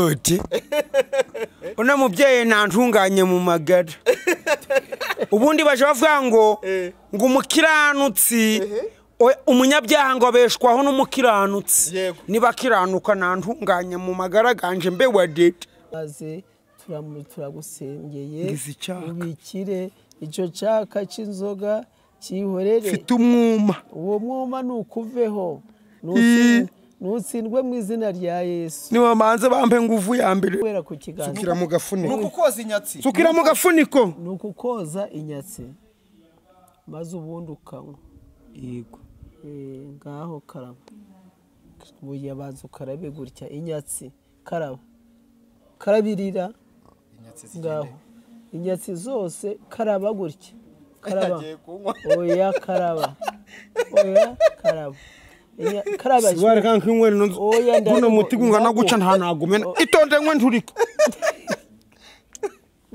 oti una mubyeyi ntantunganye mu magara ubundi baje bavuga ngo umukiranutsi umunyabyaha ngo abeshwaho n'umukiranutsi niba kiranuka ntantunganye mu magara ganje mbe wadete aze turagusengeye ubikire icyo cyaka cy'inzoga cyihorere mfite umwuma uwo mwuma nukuveho nutsindwe mu izina rya Yesu niba manze bampe nguvu ya mbere kwera ku kiganza sukira mu gafuniko nukukoza inyatsi sukira mu gafuniko nukukoza inyatsi maze ubundi ukanywa yego ngaho karaba buya baza ukarabe gutya inyatsi karaba karabirira ngaho inyatsi zose karaba gutya karaba oya karaba karaba siwari kanki ngwene oya buno muti gungana guca nta nagumena itonde nkwe nturika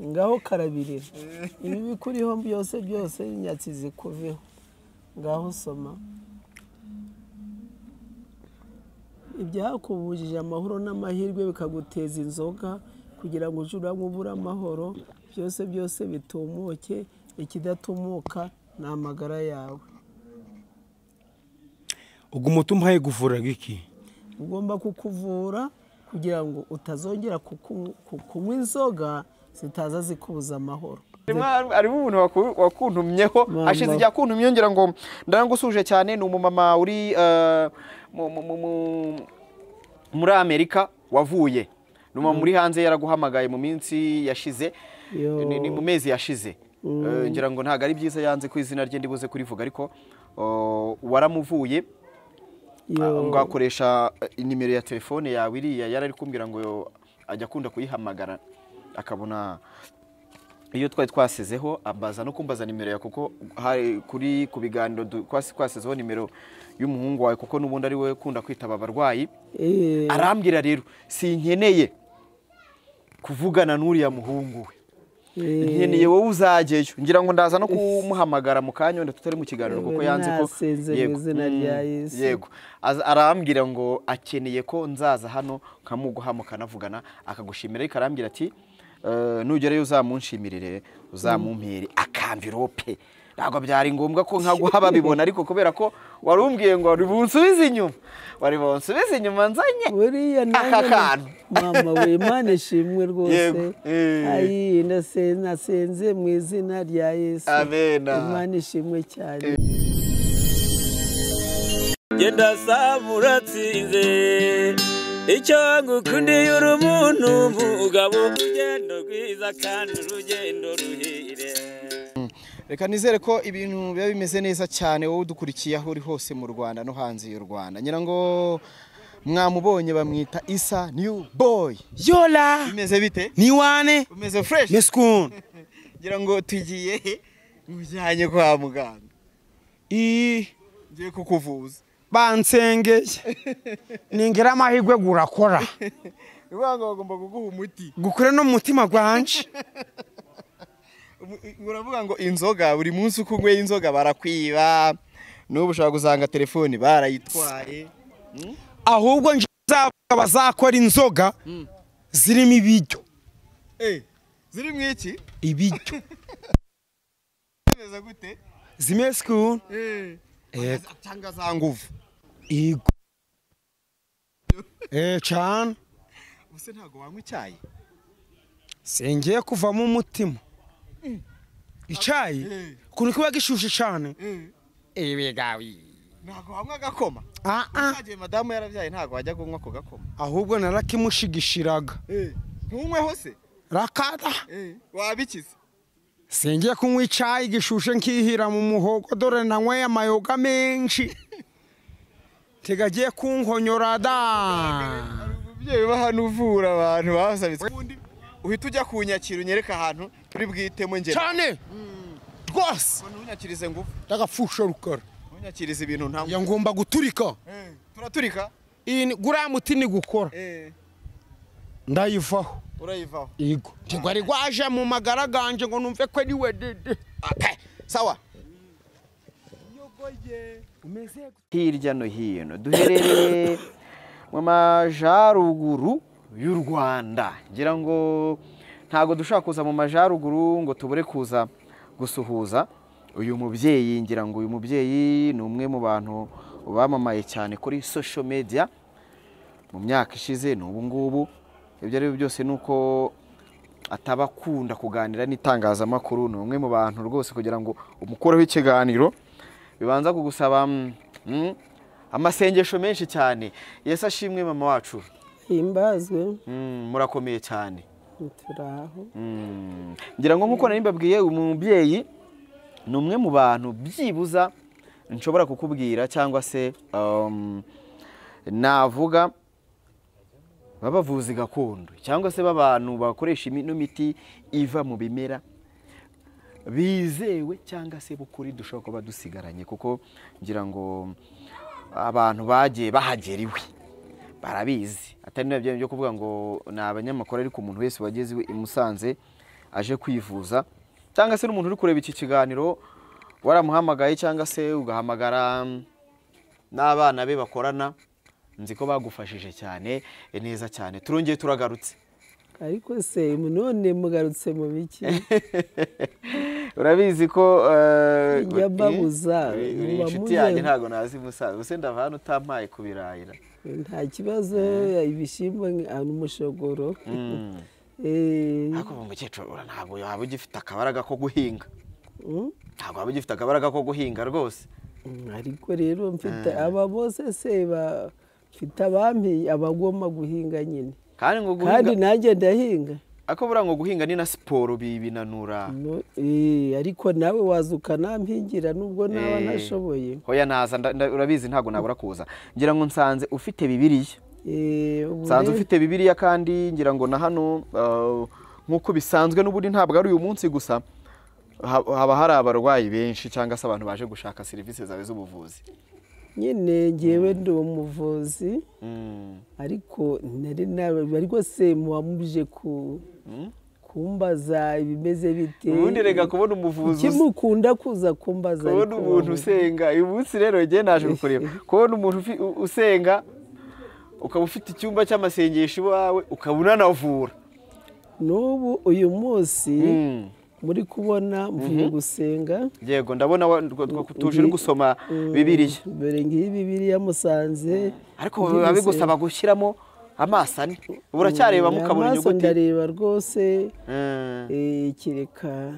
ngaho karabirira ibi bikuriho byose inyatsi zikuveho ngaho soma ibyakubujije amahoro n'amahirwe bikaguteza inzoga kugira ngo ujye urabura amahoro byose bitumuke ikidatumuka ni amagara yawe ubwo umuti umpaye guvura iki ugomba kukuvura kugira ngo utazongera kunywa inzoga zitaza zikubuza amahoro arimo umuntu wakuntumyeho ashize igihe akuntumye ngira ngo ndarangusuje cyane ni umumama uri muri Amerika wavuye numa muri hanze yaraguhamagaye mu minsi yashize ni mu mezi yashize ngira ngo ntago ari byiza yanze ku izina rye ndibuze kurivuga ariko waramuvuye ngakoresha nimero ya telefone yawe iriya yarari kumbwira ngo ajya kunda kuyihamagara akabona iyo twari twasizeho abaza no kumbaza nimero ya kuko hari kuri ku biganiro twasizeho nimero y'umuhungu wawe kuko nubundi ari we kunda kwitaba abarwayi arambwira rero sinkeneye kuvugana n'uriya muhungu we nkeneye wowe uzageyo ngira ngo ndaza no kumuhamagara mu kanya wenda tutari mu kiganiro kuko yanze ko yego arambwira ngo akeneye ko nzaza hano kamuguha mukanavugana akagushimira ariko arambwira ati nugerayo uzamunshimirire uzamumpere akamvirope ntabwo byari ngombwa ko nkaguha babibona ariko kubera ko warumbwiye ngo wari bunsubize inyuma nzanye aka kantu mama we Imana ishimwe rwose ayi nasenze mu izina rya Yesu Imana ishimwe cyane genda samuratsinze icyo ngukundiye uri umuntu mugabo urugendo rwiza kandi urugendo ruhire reka nizere ko ibintu biba bimeze neza cyane wowe udukurikiye aho uri hose mu Rwanda no hanze y'u Rwanda ngira ngo mwamubonye bamwita Isa new boy yola bimeze bite ni wane umeze fresh meskun ngira ngo tugiye mujyanye kwa muganga ngiye kukuvuza bansengeye ningira amahirwe gurakora ubanga bagomba kuguha umuti gukore no mutima gwanje uravuga ngo inzoga buri munsi uko unyweye inzoga barakwiba n'ubu ushaka gusanga telefoni barayitwaye ahubwo nje bazakora inzoga zirimo ibiryo ziri mu iki ibiryo zimeze gute zimesku cyangwa za nguvu igo cyane use ntago wanywa icyayi sengeye kuvamo umutima icyayi kuri kuba gishushe cyane ibigawi ntago wanywa agakoma usagiye madamu yaravyaye ntago wajya kunywa ko gakoma ahubwo narakimushigishiraga ntunyweho se rakada wabikize sengeye kunywa icyayi gishushe nkihira mu muhogo dore nanyweye amayoga menshi tegagiye kunkonyora da umubyeyi uba hano uvura abantu basabitse uhita ujya kunyakira unyereka ahantu turi bwitemo ngera cyane rwose ntunyakirize ngufu ndagapfusha rukara ntunyakirize ibintu nta ya ngomba guturika turaturika iyi guriya muti ni gukora ndayivaho urayivaho yego ngo ari gwaje mu magara ganje ngo numve ko ari we dede sawa hirya no hino duherereye mu majaruguru y'u Rwanda. Ngira ngo ntago dushaka kuza mu majaruguru ngo tubure kuza gusuhuza uyu mubyeyi. Ngira ngo uyu mubyeyi ni umwe mu bantu bamamaye cyane kuri social media mu myaka ishize n'ubu ngubu. Ibyo ari byo byose nuko ataba akunda kuganira n'itangazamakuru. Ni umwe mu bantu rwose kugira ngo umukoreho ikiganiro bibanza kugusaba amasengesho menshi cyane. Yesu ashimwe mama wacu. himbazwe. Murakomeye cyane. Turaho. Ngira ngo nkuko nari mbabwiye umubyeyi ni umwe mu bantu byibuza nshobora kukubwira cyangwa se navuga babavuzi gakondo cyangwa se babantu bakoresha imiti iva mu bimera bizewe cyangwa se bukuri dushobora kuba dusigaranye, kuko ngira ngo abantu bagiye bahageriwe barabizi. Atari nabyo byo kuvuga ngo ni abanyamakuru, ariko umuntu wese wageze i Musanze aje kwivuza cyangwa se n'umuntu uri kureba iki kiganiro waramuhamagaye cyangwa se ugahamagara n'abana be bakorana, nzi ko bagufashije cyane neza cyane. Turongeye turagarutse. Ariko se none mugarutse mu biki? Urabizi ko yababuza inshuti yanjye ntago nazi Musanze. Use ndava hano utampaye kubirayira. Nta kibazo, ibishimbo n'umushogoro. Ariko mukecuru ntabwo yaba ugifite akabaraga ko guhinga. Ntabwo waba ugifite akabaraga ko guhinga rwose. Ariko rero mfite aba bose se bafite abampi abagomba guhinga nyine. Kandi nanjye ndahinga. Ako bura ngo guhinga ni na siporo binanura. Ariko nawe waza ukanampingira nubwo naba ntashoboye. Hoya naza, urabizi ntago nabura kuza. Ngira ngo nsanze ufite Bibiliya. Nsanze ufite Bibiliya, kandi ngira ngo na hano nkuko bisanzwe n'ubundi ntabwo ari uyu munsi gusa, haba hari abarwayi benshi cyangwa se abantu baje gushaka serivisi zawe z'ubuvuzi. Nyine ngewe ndi umuvuzi, ariko ariko se muwamubije kumbaza ibimeze bite? Ubundi rega kubona umuvuzi kimukunda kuza kumbaza, kubona umuntu usenga. Uyu munsi rero ngiye naje kukureba, kubona umuntu usenga ukaba ufite icyumba cy'amasengesho iwawe ukaba unanavura. N'ubu uyu munsi muri kubona mvuye gusenga. Yego, ndabona tuje uri gusoma Bibiliya. Mbere ngiyi Bibiliya Musanze, ariko babigusaba gushyiramo amaso ane. Uracyareba mukabona inyuguti? Amaso ndareba rwose. Kireka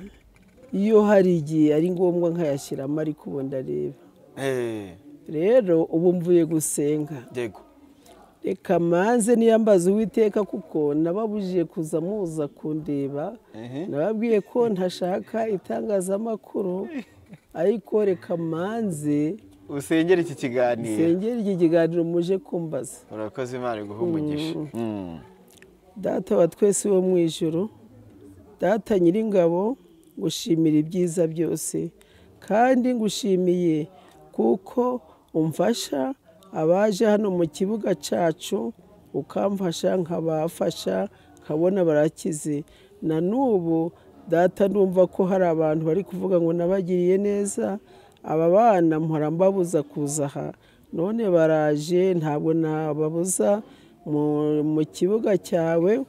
iyo hari igihe ari ngombwa nkayashyiramo, ariko ubu ndareba. Rero ubu mvuye gusenga. Yego. Reka manze niyambaza Uwiteka, kuko nababujije kuza muza kundeba. Nababwiye ko ntashaka itangazamakuru, ariko reka manze usengera iki kiganiro. Usengera iki kiganiro muje kumbaza. Urakoze, Imana iguhe umugisha. Data wa twese wo mu ijuru, Data Nyiringabo, ngushimira ibyiza byose, kandi ngushimiye kuko umfasha abaje hano mu kibuga cyacu, ukamfasha nkabafasha nkabona barakize. Na n'ubu Data ndumva ko hari abantu bari kuvuga ngo nabagiriye neza. Aba bana mpora mbabuza kuza aha, none baraje, ntabwo nababuza mu kibuga cyawe.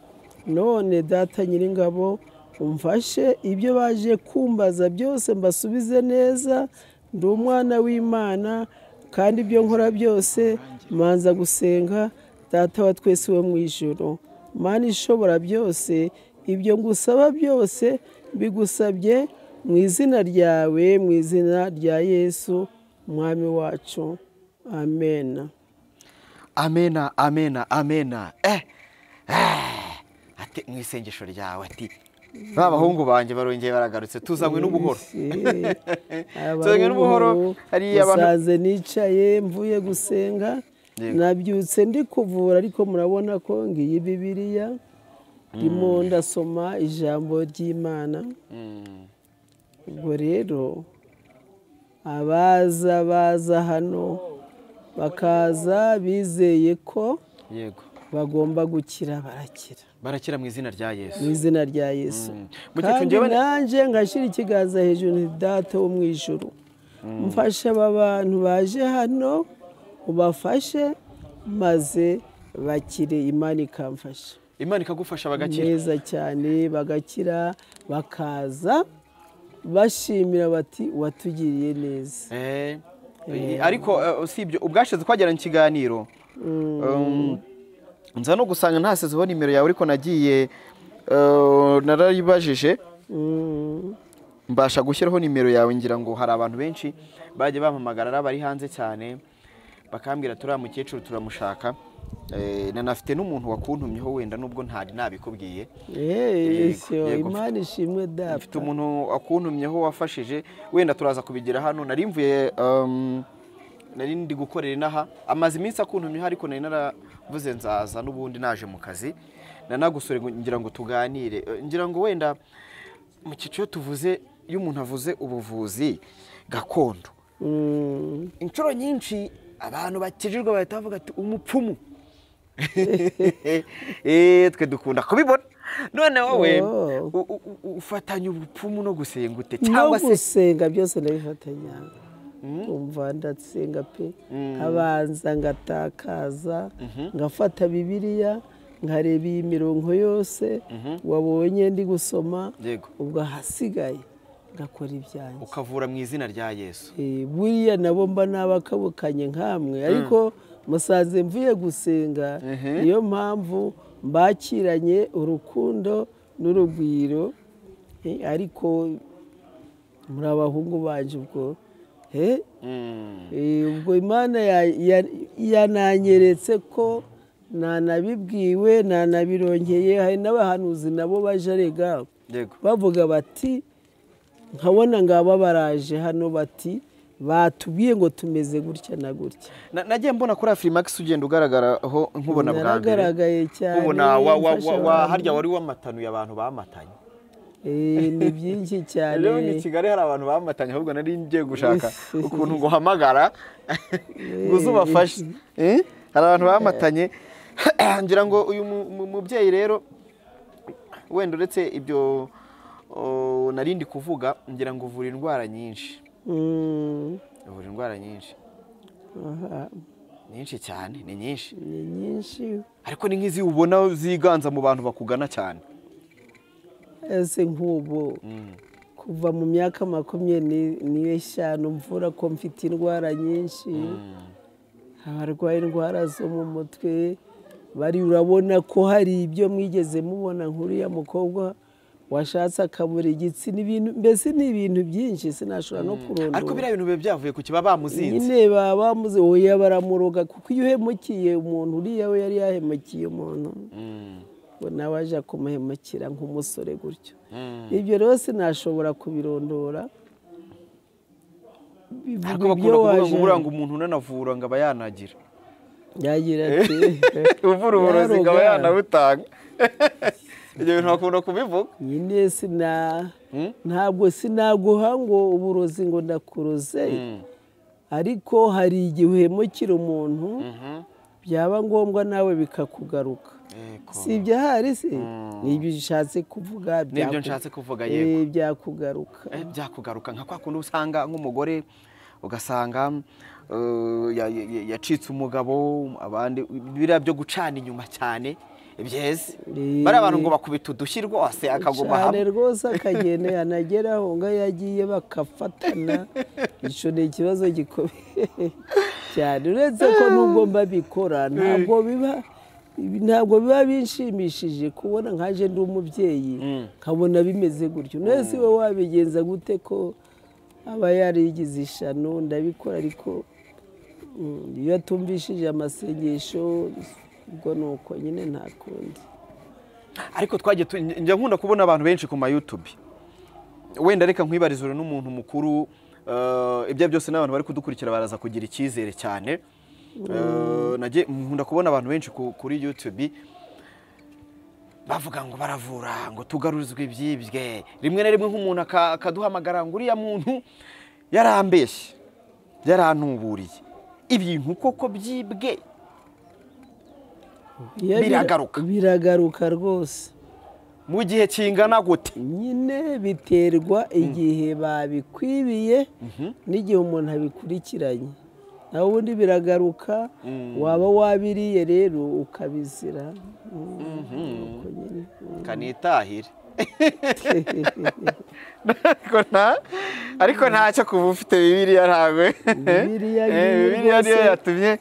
None Data Nyiringabo, umfashe ibyo baje kumbaza byose mbasubize neza. Ndi umwana w'Imana, kandi ibyo nkora byose manza gusenga. Data wa twese wo mu ijuru, Mana ishobora byose, ibyo ngusaba byose bigusabye mu izina ryawe, mu izina rya Yesu Umwami wacu. Amen. Amena, amena, amena. Ati mu isengesho ryawe ati babahungu banjye barongeye baragarutse, tuzanywe n'ubuhoro. Tuzanywe n'ubuhoro. Hari abantu Musanze nicaye mvuye gusenga. Nabyutse ndi kuvura, ariko murabona ko ngiyi Bibiliya ndimo ndasoma ijambo ry'Imana. Ubwo rero baza hano bakaza bizeye ko bagomba gukira, barakira mu izina rya Yesu. Mu izina rya Yesu. Kandi nanjye ngashyira ikiganza hejuru, ni Data wo mu ijuru, mfasha aba bantu baje hano, ubafashe maze bakire Imana ikamfasha. Imana ikagufasha bagakira neza cyane, bagakira bakaza bashimira bati watugiriye neza. Ariko usibye ubwashize twagirana ikiganiro nza no gusanga ntasezeho nimero yawe ariko nagiye narayibajije mbasha gushyiraho nimero yawe ngira ngo hari abantu benshi baje bampamagara bari hanze cyane bakambwira turiya mukecuru turamushaka nanafite n'umuntu wakuntumyeho wenda nubwo ntari nabikubwiye. Imana ishimwe data. Afite umuntu wakuntumyeho wafashije wenda turaza kubigira hano nari mvuye nari ndi gukorera inaha amaze iminsi akuntumyeho ariko nari naravuze nzaza n'ubundi naje mu kazi nanagusore ngira ngo tuganire ngira ngo wenda mu cyiciro tuvuze iyo umuntu avuze ubuvuzi gakondo inshuro nyinshi abantu bakijirwa bahita bavuga ati umupfumu. Twe dukunda kubibona none wowe ufatanya ubupfumu no gusenga ute cyangwa se no gusenga byose ndabifatanya. Umva ndasenga pe abanza ngatakaza ngafata Bibiliya nkareba iyi mirongo yose wabonye ndi gusoma ubwo hasigaye ngakora ibyanjye ukavura mu izina rya Yesu. Buriya nabo mba nabakabukanye nkamwe ariko musaze mvuye gusenga niyo mpamvu mbakiranye urukundo n'urugwiro ariko muri abahungu banje ubwo ubwo Imana yananyeretse ko nanabibwiwe nanabirongeye hari n'abahanuzi nabo baje arega bavuga bati nkabona ngaba baraje hano bati batubwiye ngo tumeze gutya na gutya. Nagiye mbona kuri Afrimax ugenda ugaragaraho nkubona bwa mbere nagaragaye cyane ubona harya wari wamatanuye abantu bamatanye. Ni byinshi cyane rero ni Kigali hari abantu bamatanye ahubwo nari ngiye gushaka ukuntu ngo hamagara guzo bafashe hari abantu bamatanye ngira ngo uyu mubyeyi rero wenda uretse ibyo narindi kuvuga ngira ngo uvura indwara nyinshi. Uvura indwara nyinshi nyinshi cyane ni nyinshi ariko ni nk'izi ubona ziganza mu bantu bakugana cyane. Ese nk'ubu kuva mu myaka 25 mvura ko mfite indwara nyinshi abarwaye indwara zo mu mutwe bari urabona ko hari ibyo mwigeze mubona nkuriya mukobwa washatse akabura igitsi n'ibintu mbese ni ibintu byinshi sinashobora no kurondora ariko bira ibintu bibe byavuye ku kiba bamuzinze nyine bamuze oya baramuroga kuko iyo hemukiye umuntu uriya we yari yahemukiye umuntu nawe aje kumuhemukira nk'umusore gutyo. Ibyo rero sinashobora kubirondora ariko bakunda kuvuga ngo umuntu unanavura ngo aba yanagira yagira ati uvura uburozi ngo aba yanabutanga. Ibyo bintu bakunda kubivuga nyine ntabwo sinaguha ngo uburozi ngo ndakuroze ariko hari igihe uhemukira umuntu byaba ngombwa nawe bikakugaruka. Si ibyo hari se nibyo ushatse kuvuga nibyo nshatse kuvuga yego byakugaruka nka kwa kundi usanga nk'umugore ugasanga yacitse umugabo abandi bira byo gucana inyuma cyane ibyeze bari abantu ngo bakubita udushyi rwose akaguma hamwe rwose akagenda yanageraho ngo yagiye bakafatana. Ico ni ikibazo gikomeye cyane uretse ko nubwo mbabikora ntabwo biba binshimishije kubona nkaje ndi umubyeyi nkabona bimeze gutyo. Nese we wabigenza gute ko aba yarigize ishano ndabikora ariko iyo atumvishije amasengesho ubwo nuko nyine nta kundi. Ariko twagiye njya nkunda kubona abantu benshi ku ma YouTube wenda reka nkwibarizura n'umuntu mukuru ibyo byose n'abantu bari kudukurikira baraza kugira icyizere cyane. Nkunda kubona abantu benshi kuri YouTube bavuga ngo baravura ngo tugarurizwe ibyibwe rimwe na rimwe nk'umuntu akaduhamagara ngo uriya muntu yarambeshye yarantuburiye ibintu koko byibwe biragaruka rwose mu gihe kingana gute nyine biterwa igihe babikwibiye n'igihe umuntu abikurikiranye naho ubundi biragaruka waba wabiriye rero ukabizira kanitahire ariko ntacyo kuva ufite bibiliya ntabwo bibiliya niyo yatumye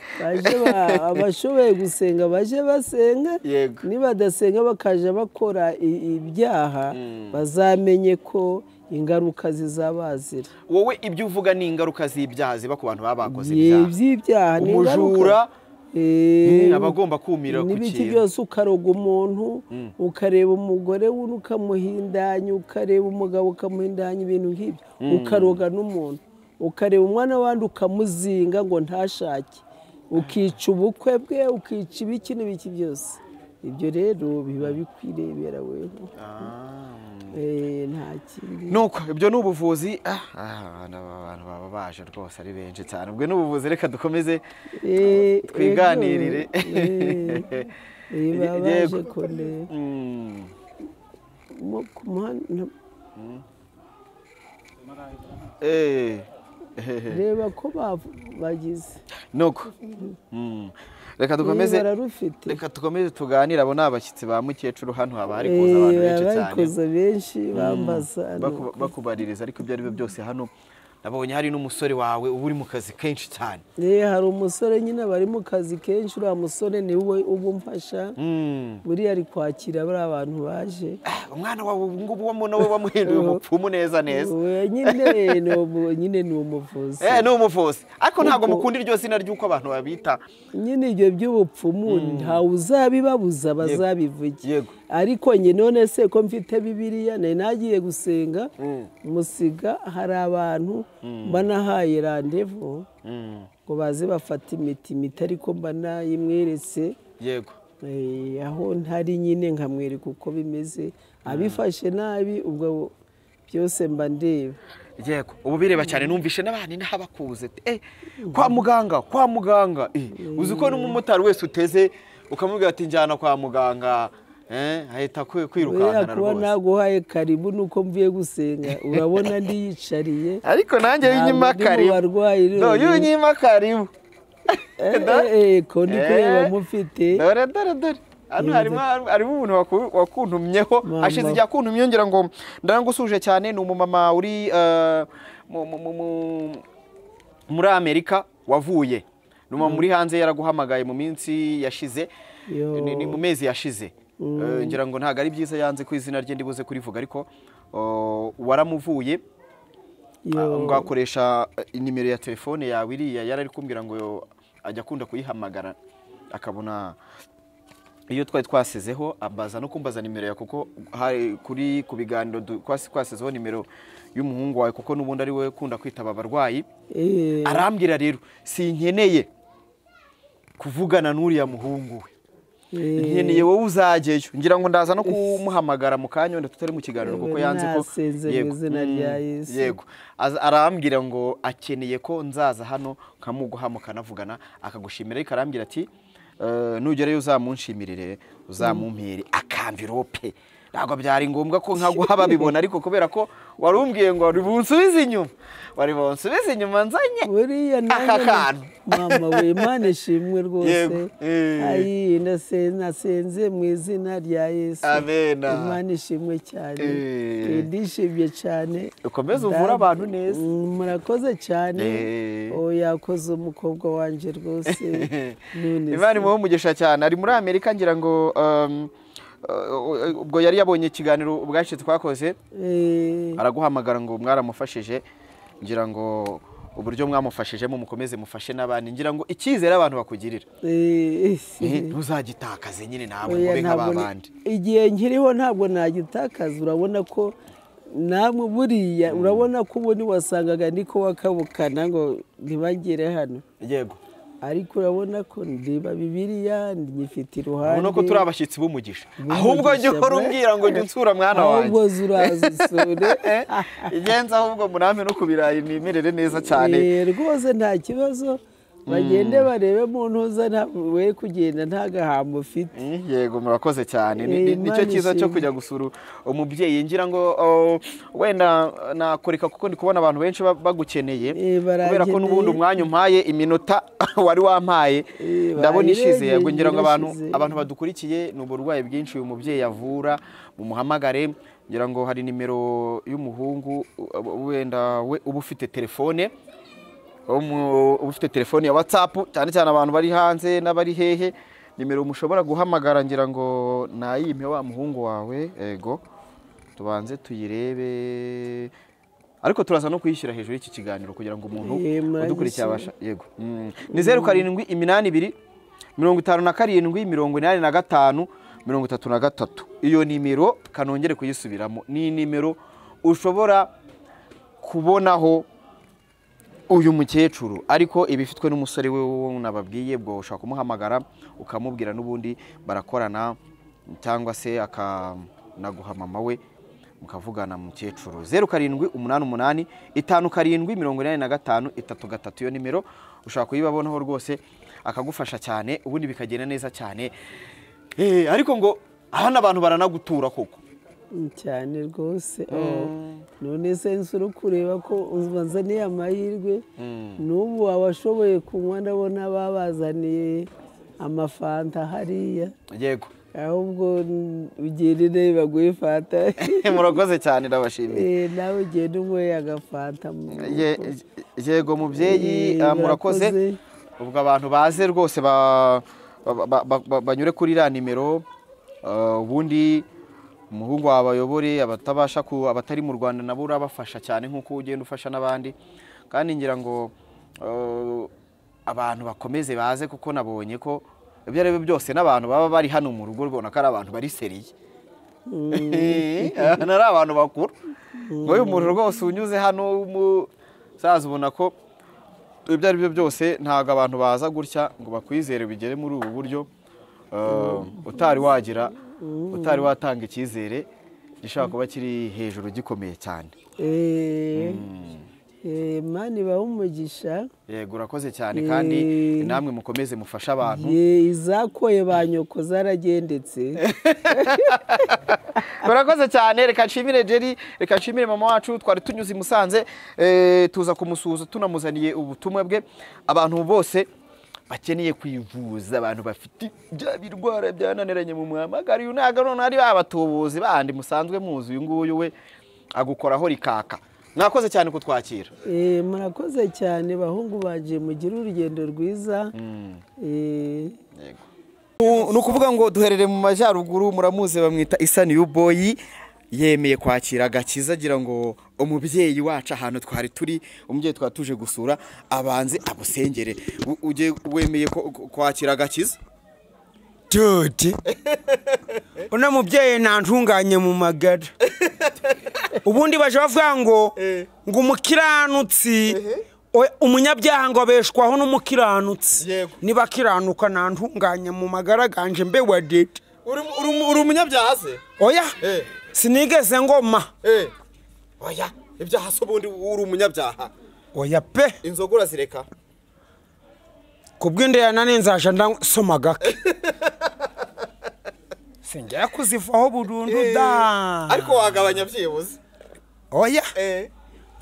abashoboye gusenga baje basenga nibadasenga bakaja bakora ibyaha bazamenye ko ingaruka zizabazira. Wowe ibyo uvuga ni ingaruka z'ibyaha ziba ku bantu baba bakoze ibyaha. Umujura abagomba kumira ku n'ibiki byose ukaroga umuntu ukareba umugore we ukamuhindanya ukareba umugabo ukamuhindanya ibintu nk'ibyo ukaroga n'umuntu ukareba umwana wandi ukamuzinga ngo ntashake ukica ubukwe bwe ukica ibiki n'ibiki byose ibyo rero biba bikwirebera weho nta kindi nuko ibyo ni ubuvuzi abantu baba baje rwose ari benshi cyane ubwo ni ubuvuzi reka dukomeze twiganirire baje kone reba ko bagize nuko reka dukomeze tuganire abo ni abashyitsi ba mukecuru hano haba hari kuza abantu benshi cyane bakubaririza ariko ibyo ari byo byose hano nabonye hari n'umusore wawe uba uri mu kazi kenshi cyane. Hari umusore nyine bari mu kazi kenshi uriya musore ni we uba umfasha buriya ari kwakira bari abantu baje umwana wawe ubu ngubu nawe wamuhinduye umupfumu neza nyine ni umuvuzi ni umuvuzi ariko ntabwo mukunda iryo zina ry'uko abantu babita nyine ibyo by'ubupfumu ntawe uzabibabuza bazabivuge ariko njye none se ko mfite bibiliya nagiye gusenga musiga hari abantu banahaye randevu ngo baze bafata imiti ariko banayimweretse yego aho ntari nyine nkamwereka uko bimeze abifashe nabi ubwo byose mba ndeba yego ubu bireba cyane numvishe n'abandi n'abakuze kwa muganga uzi ko n'umumotari wese uteze ukamubwira ati njyana kwa muganga ahita kwirukankana rwose naguhaye karibu nuko mvuye gusenga urabona ndiyicariye ariko nanjye y'inyima karibu y'inyima karibu ko ndi kureba mufite dore hano harimo umuntu wakuntumyeho hashize igihe akuntumye ngira ngo ndarangusuje cyane ni umumama uri muri Amerika wavuye ni umumama muri hanze yaraguhamagaye mu minsi yashize ni mu mezi yashize ngira ngo ntago ari byiza yanze ko izina rye ndibuze kurivuga ariko waramuvuye ngakoresha nimero ya telefone yawe iriya yarari kumbwira ngo ajya akunda kuyihamagara akabona iyo twari twasizeho abaza no kumbaza nimero ya kuko hari kuri ku biganiro twasizeho nimero y'umuhungu wawe kuko nubundi ari we kunda kwitaba abarwayi arambwira rero sinkeneye kuvugana n'uriya muhungu we nkeneye wowe uzajyeyo ngira ngo ndaza no kumuhamagara mu kanya wenda tutari mu kiganiro kuko yanze ko yego arambwira ngo akeneye ko nzaza hano nkamuguha mukanavugana akagushimira ariko arambwira ati nugerayo uzamunshimirire uzamumpire akamvirope ntabwo byari ngombwa ko nkaguha babibona ariko kubera ko warumbwiye ngo wari bunsubize inyuma nzanye aka kantu mama we Imana ishimwe rwose ayi nasenze mu izina rya Yesu amena Imana ishimwe cyane ndishimye cyane ukomeze uvura abantu neza murakoze cyane yakoze umukobwa wanje rwose Imana imuhe umugisha cyane ari muri Amerika ngira ngo ubwo yari yabonye ikiganiro ubwashize twakoze araguhamagara ngo mwaramufashije ngira ngo uburyo mwamufashijemo mukomeze mufashe n'abandi ngira ngo icyizere abantu bakugirira ntuzagitakaze nyine nawe mube nk'abandi igihe nkiriho ntabwo nagitakaza urabona ko namwe buriya urabona ko ubundi wasangaga niko wakabukana ngo ntibagere hano yego ariko urabona ko ndiba bibiliya nyifite iruhande urabona ko turi abashyitsi b'umugisha ahubwo njye uhora umbwira ngo njye nsura mwana wanjye ahubwo zurazisure igenza ahubwo murampe no kubirayi nimerere neza cyane rwose nta kibazo bagende barebe mu ntuza we kugenda nta gahamba ufite. Yego murakoze cyane. Nicyo cyiza cyo kujya gusura umubyeyi. Ngira ngo wenda nakoreka kuko ndi kubona abantu benshi bagukeneye kubera ko n'ubundi umwanya umpaye iminota wari wampaye ndabona ishize. Yego ngira ngo abantu badukurikiye n'uburwayi bwinshi uyu mubyeyi avura mumuhamagare. Ngira ngo hari nimero y'umuhungu wenda we uba ufite telefone ufite telefone ya WhatsApp cyane cyane abantu bari hanze n'abari hehe nimero mushobora guhamagara. Ngira ngo nayimpe wa muhungu wawe. Yego tubanze tuyirebe ariko turaza no kuyishyira hejuru y'iki kiganiro kugira ngo umuntu udukurikiye abasha. Yego ni 0782 57 85 iyo nimero kanongere kuyisubiramo. Ni nimero ushobora kubonaho uyu mukecuru ariko ibifitwe n'umusore we nababwiye bwo ushaka kumuhamagara ukamubwira n'ubundi barakorana cyangwa se akanaguha mama we mukavugana mukecuru. 0788 57 85 iyo nimero ushaka kuyibabonaho rwose akagufasha cyane ubundi bikagenda neza cyane. Ariko ngo hano abantu baranagutura koko cyane rwose. None se nsuru kureba ko uzazaniye amahirwe n'ubu wabashoboye kunywa ndabona babazaniye amafanta hariya. Yego ahubwo ugendere baguye fanta. Murakoze cyane ndabashimiye. Nawe ugende unywe agafanta. Yego mubyeyi murakoze. Ubwo abantu baze rwose banyure kuri iriya nimero ubundi umuhungu wabayobore abatabasha abatari mu Rwanda nabo urabafasha cyane nk'uko ugenda ufasha n'abandi. Kandi ngira ngo abantu bakomeze baze kuko nabonye ko ibyo ari byo byose n'abantu baba bari hano mu rugo rubona ko ari abantu bari seriye. Nari abantu bakuru ngo uyu muntu rwose unyuze hano umusaza ubona ko ibyo ari byo byose ntago abantu baza gutya ngo bakwizere bigere muri ubu buryo utari watanga icyizere gishaka kuba kiri hejuru gikomeye cyane. Mani bahumugisha. Yego urakoze cyane kandi namwe mukomeze mufasha abantu. Izakoye banyoko zaragendetse. Urakoze cyane. Reka nshimire Jerry, reka nshimire mama wacu twari tunyuze i Musanze tuza kumusuhuza tunamuzaniye ubutumwa bwe. Abantu bose bakeneye kwivuza abantu bafite birwara byananiranye mu muhamagara uyu ntago none ari babatubuzi bandi musanzwe muzi uyu nguyu we agukoraho rikaka. Mwakoze cyane kutwakira. Murakoze cyane bahungu baje mugira urugendo rwiza. Yego nukuvuga ngo duherere mu majyaruguru muramuze bamwita INYOGO YE yemeye kwakira agakiza agira ngo umubyeyi wacu ahantu twari turi umubyeyi twatuje gusura abanze abusengere. Wemeye kwakira agakiza Tuti una mubyeyi ntantunganye mu magara ubundi baje bavuga ngo umukiranutsi umunyabyaha ngo abeshwaho n'umukiranutsi niba kiranuka ntantunganye mu magara ganje mbe wadete. Uri umunyabyaha se? Oya sinigeze ngoma. Oya ibyaha so bundi uri umunyabyaha. Oya pe inzoga urazireka kubwinde yanane nzaje ndasoma gake sinjya kuzivaho burundu da ariko wagabanya byibuze. Oya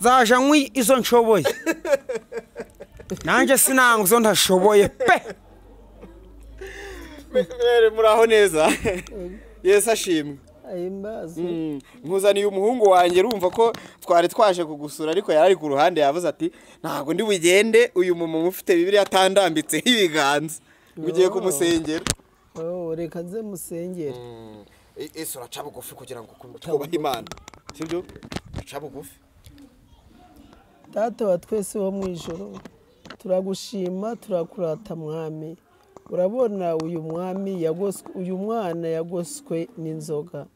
zaje nkwi izo nshoboye nanjye sinango zo ndashoboye pe. Muraho neza. Yesu ashimwe. Ayimbazo. Nkuzaniye umuhungu wanjye urumva ko twari twaje kugusura ariko yarari ku ruhande yavuze ati ntago ndi bugende uyu mumama ufite Bibiliya atandambitse ibiganza ugiye kumusengera. Reka nze musengera. Ese uraca bugufi kugira ngo twubahe Imana sibyo? Uraca bugufi. Data wa twese wo mu ijoro turagushima turakurata mwami. Urabona uyu mwami yagoswe uyu mwana yagoswe n'inzoga.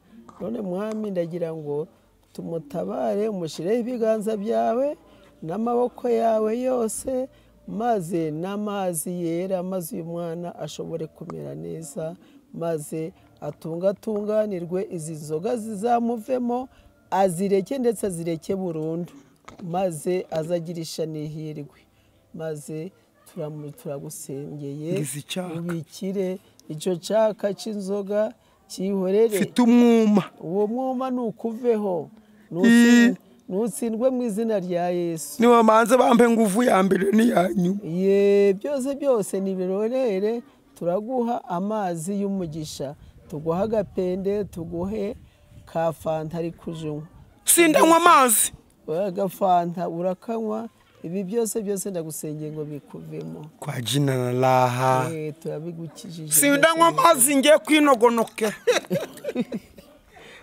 None mwami ndagira ngo tumutabare umushireho ibiganza byawe n'amaboko yawe yose maze n'amazi yera maze uyu mwana ashobore kumera neza maze atunganirwe izi nzoga zizamuvemo azireke ndetse azireke burundu maze azagirisha n'ihirwe maze turagusengeye ubikire icyo cyaka cy'inzoga cyihorere mfite umwuma uwo mwuma nukuveho nutsindwe mu izina rya Yesu niba manze bampe nguvu ya mbere n'iyanyu ye byose nibirorere turaguha amazi y'umugisha tuguha agapende tuguhe ka fanta ari kujunywa sindanywa amazi agafanta urakanywa ibi byose ndagusengeye ngo bikuvemo kwa jina na laha turabigukijije sindanywa amazi ngiye kwinogonoke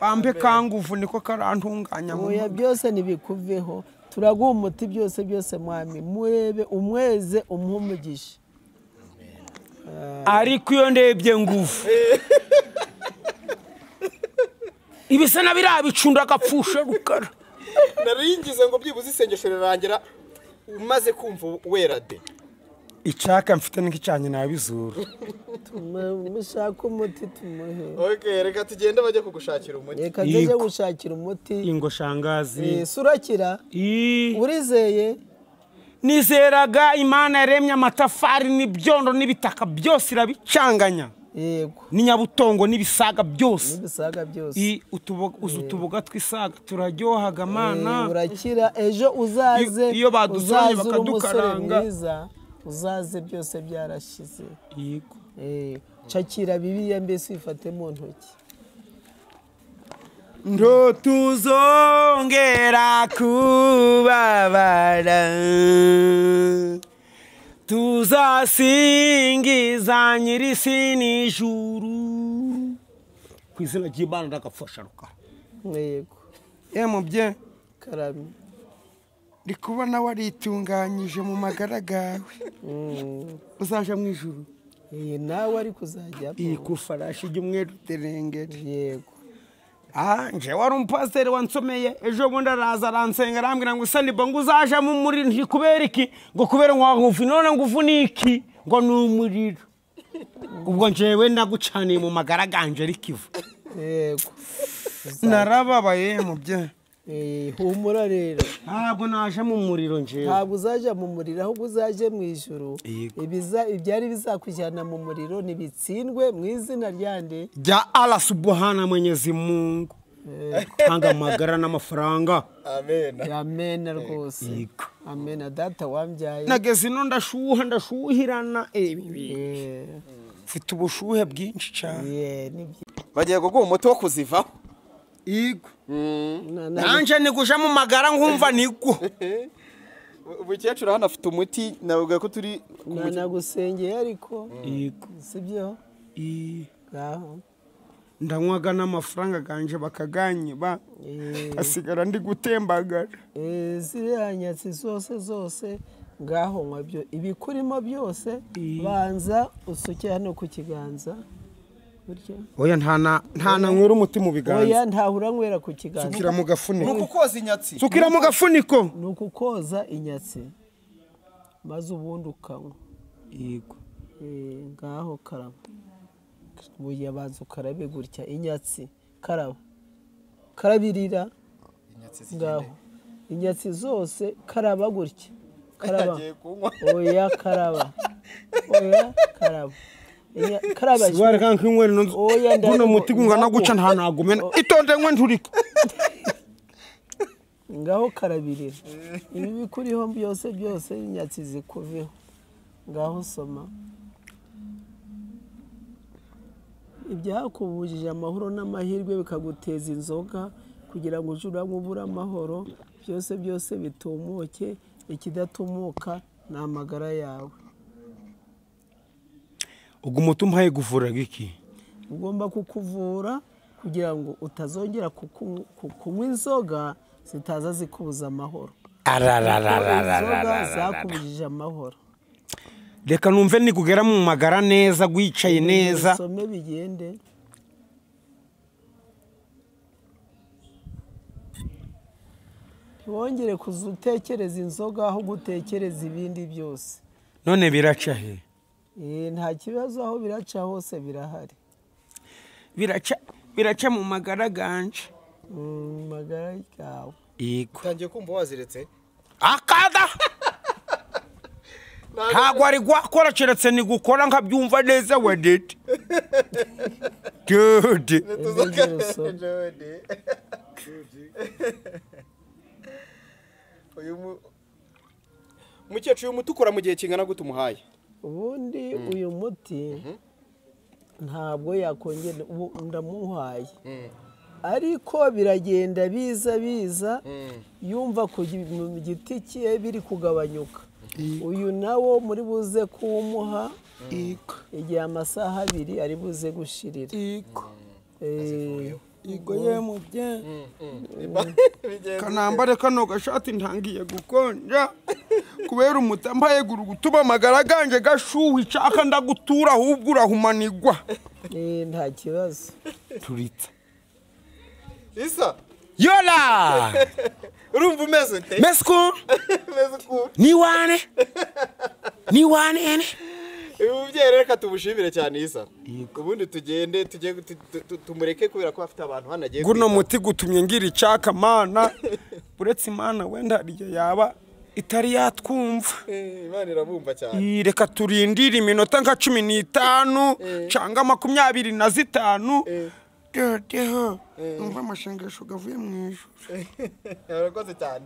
bampe kanguvu niko karantunganya oya byose nibikuveho turaguha umuti byose mwami murebe umweze umugisha ariko iyo ndebye nguvu ibisa na birabicunda agapfusha rukara naringize ngo byibuze isengesho rirangira umaze kumva wera de icyaka mfite n'ikicanye nabizura mushaka umuti tumuhe okay reka tugende bajye kugushakira umuti reka tujye gushakira umuti ingo shangazi surakira urizeye nizeraga Imana yaremye amatafari n'ibyondo n'ibitaka byose irabicanganya yego n'inyabutongo n'ibisaga byose utuboga twisaga turaryohaga mana urakira ejo uzaze iyo badusonye bakadukaranga uzaze byose byarashize yego cakira bibiliya mbese ifate mu ntoki ndo tuzongera kubabara tuzasingiza nyir'isi n'ijuru ku izina ry'Imana ndagafasha ruka yego mubye karame ndi kubona waritunganyije mu magara gawe uzaja mu ijuru nawe ari kuzajya ku farashi y'umweru terengere yego nje wari umupasiteri wansomeye ejo bundi araza aransenga arambwira ngo isa niba ngo uzaja mu muriro ntikubera iki ngo kubera ngo ngufu none ngufu ni iki ngo ni umuriro ubwo njewe nagucaniye mu magara ganje arikivu yego narababaye mubye humura rero ntabwo naje mu muriro njewe ntabwo uzaja mu muriro ahubwo uzaje mu ijuru ibyari bizakujyana mu muriro nibitsindwe mu izina ryande rya Allah subhana Mwenyezi Mungu tanga amagara n'amafaranga amen rwose amen data wambyaye nageze ino ndashuhirana mfite ubushuhe bwinshi cyane bagiye kuguha umuti wo kuzivaho yego nanje niguja mu magara nkumva nigwo umukecuru hano afite umuti navuga ko turi nagusengeye ariko yego sibyo ngaho ndanywaga n'amafaranga ganje bakaganyiba asigara ndi gutembagara ziriya nyatsi zose ngaho nkabyo ibikurimo byose banza usuke hano ku kiganza oya nta nywera umuti mu biganza oya ntahura nywera ku kiganza sukira mu gafuniko nukukoza inyatsi sukira mu gafuniko nukukoza inyatsi maze ubundi ukanywa yego ngaho karaba buya banza ukarabe gutya inyatsi karabirira ngaho inyatsi zose karaba gutya karaba oya karaba karaba siwari kanki nywera buno muti gungana guca nta nagumena itonde nkwe nturika ngaho karabirira ibi bikuriho byose inyatsi zikuveho ngaho soma ibyakubujije amahoro n'amahirwe bikaguteza inzoga kugira ngo uje urabura amahoro byose bitumuke ikidatumuka ni amagara yawe ubwo umuti umpaye guvura iki ugomba kukuvura kugira ngo utazongera kunywa inzoga zitaza zikubuza amahoro inzoga zakubujije amahoro reka numve nikugera mu magara neza gwicaye neza some bigende ntiwongere kuzutekereza inzoga aho gutekereza ibindi byose none biraca he nta kibazo aho biraca hose birahari biraca mu magara ganje magara yawe yego utangiye kumva waziretse akada ntabwo ari gwakora keretse ni gukora nkabyumva neza we dede Jude uyu mukecuru umuti ukora mu gihe kingana gute umuhaye ubundi uyu muti ntabwo yakongera ndamuhaye ariko biragenda biza yumva ku giti cye biri kugabanyuka uyu nawo muri buze kuwumuha igihe amasaha 2 ari buze gushirira Yego ye mubye kanambare kano gashati ntangiye gukonja kubera umutambaye gutuma amagara ganje gashuhi icaka ndagutura ahubwo urahumanigwa nta kibazo turitsa Isa yola urumva umeze nte mesco ni wane ene ubuvyeyi reka tubushimire cyane Isa ubundi tugende tumureke kubera ko afite abantu hanagiye guno muti gutumye ngira icaka mana uretse imana wenda ariyo yaba itari yatwumva Imana irabumva cyane reka turindire iminota nka 15 cyangwa 25 deho umva amashengesho gavuye mu ijuru Urakoze cyane